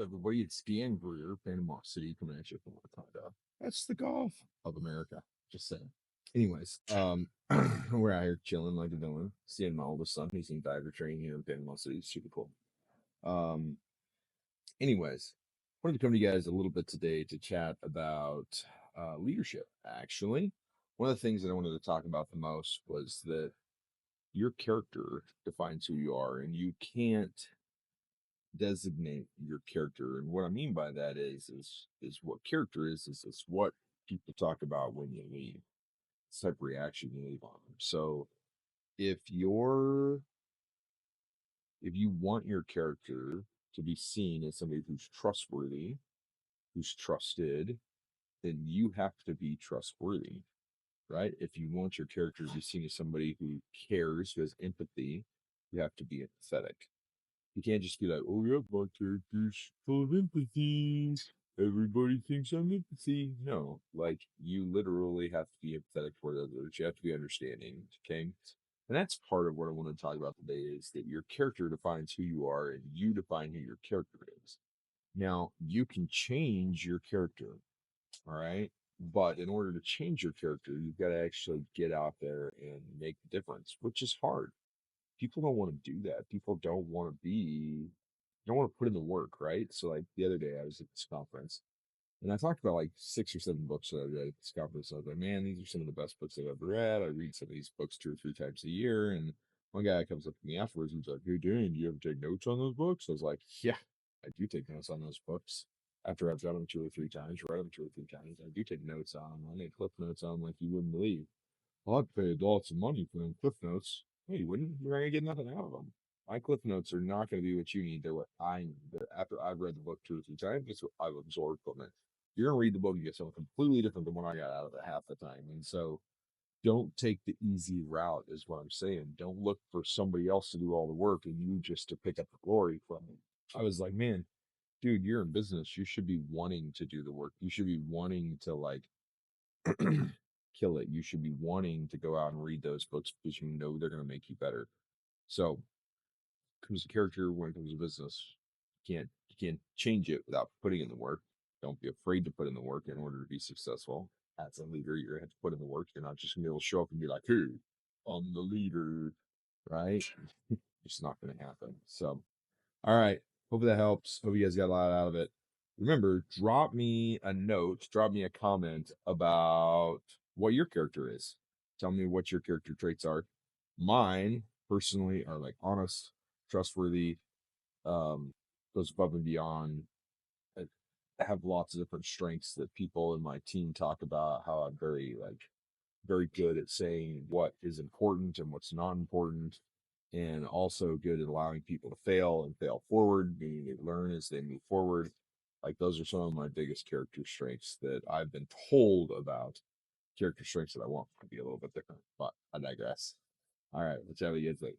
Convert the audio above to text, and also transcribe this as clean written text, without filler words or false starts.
Everybody, it's Dan Greer, Panama City, coming at you from Wakanda. That's the Gulf of America. Just saying. Anyways, we're out here chilling like a villain, seeing my oldest son. He's in diver training here in Panama City. It's super cool. Um, anyways, wanted to come to you guys a little bit today to chat about leadership. Actually, one of the things that I wanted to talk about the most was that your character defines who you are, and you can't designate your character. And what I mean by that is what character is what people talk about when you leave. It's the type of reaction you leave on them. So if you're if you want your character to be seen as somebody who's trustworthy, who's trusted, then you have to be trustworthy, right? If you want your character to be seen as somebody who cares, who has empathy, you have to be empathetic. You can't just be like, oh, yeah, my character's full of empathy. Everybody thinks I'm empathy. No, like you literally have to be empathetic toward others. You have to be understanding. Okay. And that's part of what I want to talk about today is that your character defines who you are and you define who your character is. Now, you can change your character. All right. But in order to change your character, you've got to actually get out there and make a difference, which is hard. People don't want to do that. People don't want to put in the work, right? So like the other day I was at this conference and I talked about like 6 or 7 books that I read at this conference. I was like, man, these are some of the best books I've ever read. I read some of these books 2 or 3 times a year. And one guy comes up to me afterwards and he's like, hey Dan, do you ever take notes on those books? I was like, yeah, I do take notes on those books. After I've read them 2 or 3 times, read them 2 or 3 times, I do take notes on them. I take clip notes on them like you wouldn't believe. Well, I'd pay lots of money for them Cliff Notes. No, you wouldn't. You're not gonna get nothing out of them. My Cliff Notes are not gonna be what you need. They're what I need. After I've read the book 2 or 3 times, it's what I've absorbed from it. You're gonna read the book and get something completely different than what I got out of it half the time. And so don't take the easy route, is what I'm saying. Don't look for somebody else to do all the work and you just to pick up the glory from it. I was like, man, dude, you're in business. You should be wanting to do the work. You should be wanting to like kill it. You should be wanting to go out and read those books because you know they're going to make you better. So, comes to character when it comes to business, you can't change it without putting in the work. Don't be afraid to put in the work in order to be successful. As a leader, you're gonna have to put in the work. You're not just gonna be able to show up and be like, "Hey, I'm the leader," right? It's not gonna happen. So, all right. Hope that helps. Hope you guys got a lot out of it. Remember, drop me a note, drop me a comment about what your character is. Tell me what your character traits are. Mine, personally, are like honest, trustworthy, um, goes above and beyond. I have lots of different strengths that people in my team talk about how I'm very good at saying what is important and what's not important, and also good at allowing people to fail and fail forward, meaning they learn as they move forward. Like those are some of my biggest character strengths that I've been told about. Character strengths that I want to be a little bit different, but I digress. All right, let's have you guys later.